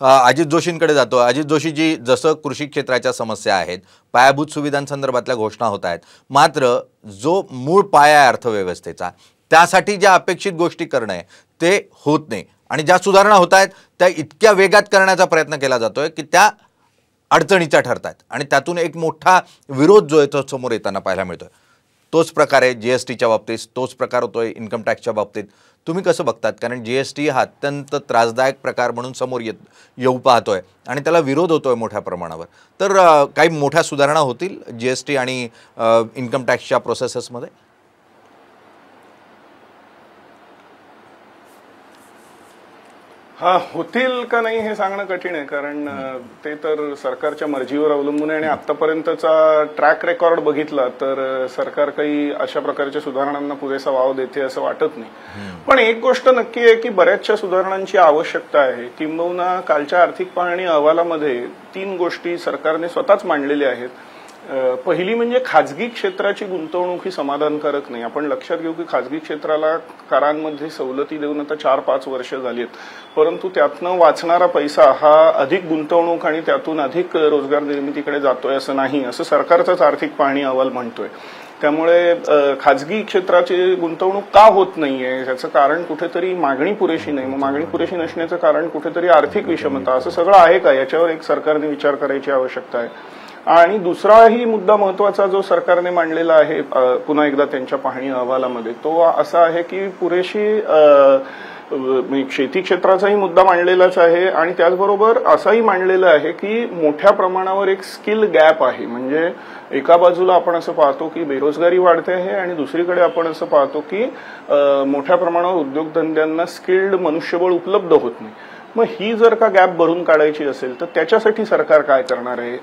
अजित जोशींकडे जातो। अजित जोशीजी, जसं कृषी क्षेत्राच्या समस्या आहेत, पायाभूत सुविधांसंदर्भातल्या घोषणा होत आहेत, मात्र जो मूळ पाया आहे अर्थव्यवस्थेचा, त्यासाठी ज्या अपेक्षित गोष्टी करणं आहे ते होत नाही आणि ज्या सुधारणा होत आहेत त्या इतक्या वेगात करण्याचा प्रयत्न केला जातोय की त्या अडचणीच्या ठरतात आणि त्यातून एक मोठा विरोध जो आहे तो समोर येताना पाहायला मिळतोय। तोच प्रकार आहे जीएसटीच्या बाबतीत, तोच प्रकार होतोय इन्कम टॅक्सच्या बाबतीत। तुम्ही कसं बघतात? कारण जीएसटी हा अत्यंत त्रासदायक प्रकार म्हणून समोर येऊ पाहतोय आणि त्याला विरोध होतोय मोठ्या प्रमाणावर। तर काही मोठ्या सुधारणा होतील जीएसटी आणि इन्कम टॅक्सच्या प्रोसेसेसमध्ये? हा, होतील का नाही हे सांगणं कठीण आहे, कारण ते तर सरकारच्या मर्जीवर अवलंबून आहे आणि आतापर्यंतचा ट्रॅक रेकॉर्ड बघितला तर सरकार काही अशा प्रकारच्या सुधारणांना पुरेसा वाव देते असं वाटत नाही। पण एक गोष्ट नक्की आहे की बऱ्याचशा सुधारणांची आवश्यकता आहे। किंबहुना कालच्या आर्थिक पाहणी अहवालामध्ये 3 गोष्टी सरकारने स्वतःच मांडलेल्या आहेत। पहिली म्हणजे खाजगी क्षेत्राची गुंतवणूक ही समाधानकारक नाही। आपण लक्षात घेऊ की खाजगी क्षेत्राला करांमध्ये सवलती देऊन आता 4-5 वर्ष झाली आहेत, परंतु त्यातनं वाचणारा पैसा हा अधिक गुंतवणूक आणि त्यातून अधिक रोजगार निर्मितीकडे जातोय असं नाही, असं सरकारचाच आर्थिक पाहणी अहवाल म्हणतोय। त्यामुळे खाजगी क्षेत्राची गुंतवणूक का होत नाहीये याचं कारण कुठेतरी मागणी पुरेशी नाही। मग मागणी पुरेशी नसण्याचं कारण कुठेतरी आर्थिक विषमता, असं सगळं आहे का याच्यावर एक सरकारने विचार करायची आवश्यकता आहे। आणि दुसराही मुद्दा महत्वाचा जो सरकारने मांडलेला आहे पुन्हा एकदा त्यांच्या पाहणी अहवालामध्ये, तो असा आहे की पुरेशी शेती क्षेत्राचाही मुद्दा मांडलेलाच आहे आणि त्याचबरोबर असाही मांडलेला आहे की मोठ्या प्रमाणावर एक स्किल गॅप आहे। म्हणजे एका बाजूला आपण असं पाहतो की बेरोजगारी वाढते आहे आणि दुसरीकडे आपण असं पाहतो की मोठ्या प्रमाणावर उद्योगधंद्यांना स्किल्ड मनुष्यबळ उपलब्ध होत नाही। मग ही जर का गॅप भरून काढायची असेल तर त्याच्यासाठी सरकार काय करणार आहे,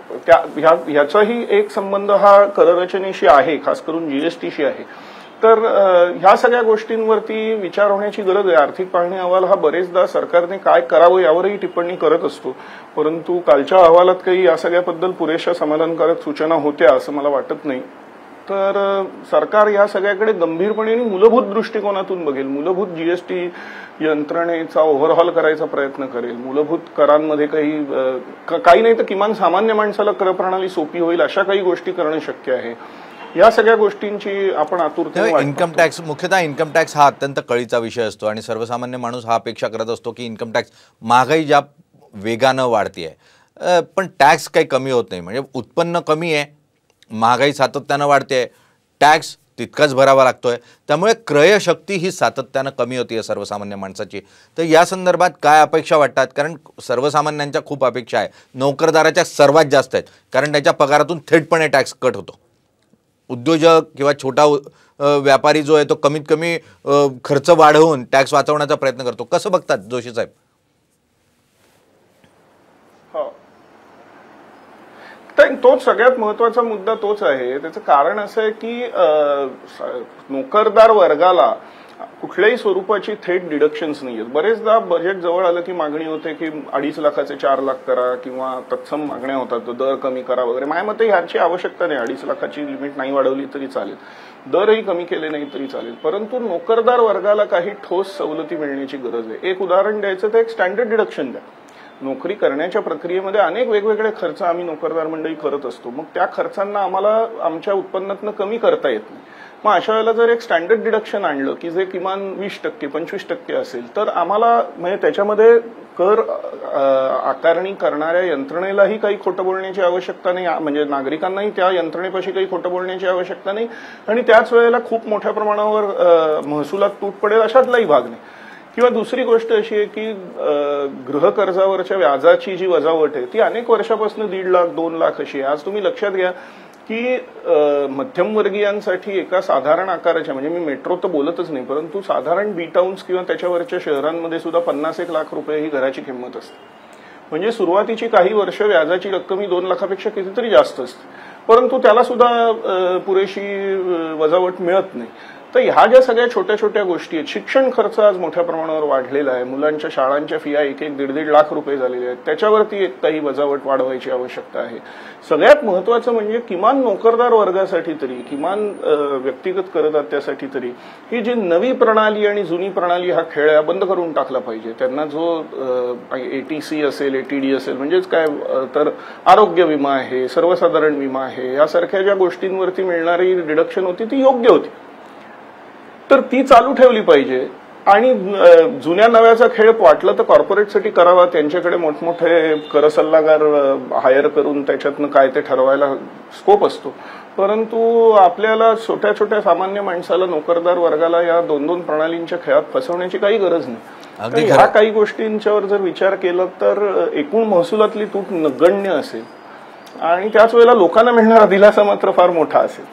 ह्याचाही एक संबंध हा कररचनेशी आहे, खास करून जीएसटीशी आहे। तर ह्या सगळ्या गोष्टींवरती विचार होण्याची गरज आहे। आर्थिक पाहणी अहवाल हा बरेचदा सरकारने काय करावं यावरही टिप्पणी करत असतो, परंतु कालच्या अहवालात काही या सगळ्याबद्दल पुरेशा समाधानकारक सूचना होत्या असं मला वाटत नाही। तर सरकार या सगळ्याकडे गंभीरपणे आणि मूलभूत दृष्टिकोनातून बघेल, मूलभूत जीएसटी यंत्रणेचा ओव्हरहॉल करायचा प्रयत्न करेल, मूलभूत करांमध्ये काही नाही तर किमान सामान्य माणसाला कर प्रणाली सोपी होईल अशा काही गोष्टी करणं शक्य आहे। या सगळ्या गोष्टींची आपण आतुरतेने इन्कम टॅक्स, मुख्यतः इन्कम टॅक्स हा अत्यंत कळीचा विषय असतो आणि सर्वसामान्य माणूस हा अपेक्षा करत असतो की इन्कम टॅक्स, महागाई ज्या वेगानं वाढतीये पण टॅक्स काही कमी होत नाही। म्हणजे उत्पन्न कमी आहे, महागाई सातत्यानं वाढते, टॅक्स तितकाच भरावा लागतोय, त्यामुळे क्रयशक्ती ही सातत्यानं कमी होतीये सर्वसामान्य माणसाची। तर या संदर्भात काय अपेक्षा वाटतात? कारण सर्वसामान्यांच्या खूप अपेक्षा आहे, नोकरदाराच्या सर्वात जास्त आहेत, कारण त्याच्या पगारातून थेटपणे टॅक्स कट होतो। उद्योजक किंवा छोटा व्यापारी जो आहे तो कमीत कमी खर्च वाढवून टॅक्स वाचवण्याचा प्रयत्न करतो। कसं बघतात जोशी साहेब? तोच सगळ्यात महत्वाचा मुद्दा तोच आहे। त्याचं कारण असं आहे की नोकरदार वर्गाला कुठल्याही स्वरूपाची थेट डिडक्शन्स नाहीयेत। बरेचदा बजेट जवळ आलं की मागणी होते की 2.5 लाखाचे 4 लाख करा किंवा तत्सम मागण्या होतात, दर कमी करा वगैरे। माझ्या मते ह्याची आवश्यकता नाही, 2.5 लाखाची लिमिट नाही वाढवली तरी चालेल, दरही कमी केले नाही तरी चालेल, परंतु नोकरदार वर्गाला काही ठोस सवलती मिळण्याची गरज आहे। एक उदाहरण द्यायचं तर एक स्टँडर्ड डिडक्शन द्या। नोकरी करण्याच्या प्रक्रियेमध्ये अनेक वेगवेगळे खर्च आम्ही नोकरदार मंडळी करत असतो, मग त्या खर्चांना आम्हाला आमच्या उत्पन्नातनं कमी करता येत नाही। मग अशा वेळेला जर एक स्टँडर्ड डिडक्शन आणलं की जे किमान 20%, 25% असेल तर आम्हाला म्हणजे त्याच्यामध्ये कर आकारणी करणाऱ्या यंत्रणेलाही काही खोटं बोलण्याची आवश्यकता नाही, म्हणजे नागरिकांनाही त्या यंत्रणेपाशी काही खोटं बोलण्याची आवश्यकता नाही आणि त्याच वेळेला खूप मोठ्या प्रमाणावर महसुलात तूट पडेल अशातलाही भाग नाही। किंवा दुसरी गोष्ट अशी आहे की गृहकर्जावरच्या व्याजाची जी वजावट आहे ती अनेक वर्षापासून 1.5 लाख 2 लाख अशी आहे। आज तुम्ही लक्षात घ्या की मध्यमवर्गीयांसाठी एका साधारण आकाराच्या, म्हणजे मी मेट्रो तर बोलतच नाही, परंतु साधारण बी टाउन्स किंवा त्याच्यावरच्या शहरांमध्ये सुद्धा 50-1 लाख रुपये ही घराची किंमत असते। म्हणजे सुरुवातीची काही वर्ष व्याजाची रक्कम ही 2 लाखापेक्षा कितीतरी जास्त असते, परंतु त्याला सुद्धा पुरेशी वजावट मिळत नाही। तर ह्या ज्या सगळ्या छोट्या छोट्या गोष्टी आहेत, शिक्षण खर्च आज मोठ्या प्रमाणावर वाढलेला आहे, मुलांच्या शाळांच्या फिया 1-1, 1.5 लाख रुपये झालेले आहेत, त्याच्यावरती काही वजावट वाढवायची आवश्यकता आहे. सगळ्यात महत्वाचं म्हणजे किमान नोकरदार वर्गासाठी तरी, किमान व्यक्तिगत करदात्यासाठी तरी ही जी नवी प्रणाली आणि जुनी प्रणाली हा खेळ आहे बंद करून टाकला पाहिजे. त्यांना जो ATC असेल, ATD असेल, म्हणजेच काय तर आरोग्य विमा आहे, सर्वसाधारण विमा आहे, यासारख्या ज्या गोष्टींवरती मिळणारी डिडक्शन होती ती योग्य होती, तर ती चालू ठेवली पाहिजे. आणि जुन्या नव्याचा खेळ वाटलं तर कॉर्पोरेटसाठी करावा, त्यांच्याकडे मोठमोठे कर सल्लागार हायर करून त्याच्यातनं काय ते ठरवायला स्कोप असतो. परंतु आपल्याला छोट्या छोट्या सामान्य माणसाला, नोकरदार वर्गाला या 2-2 प्रणालींच्या खेळात फसवण्याची काही गरज नाही. ह्या काही गोष्टींच्यावर जर विचार केला तर एकूण महसुलातली तूट नगण्य असेल आणि त्याच वेळेला लोकांना मिळणारा दिलासा मात्र फार मोठा असेल.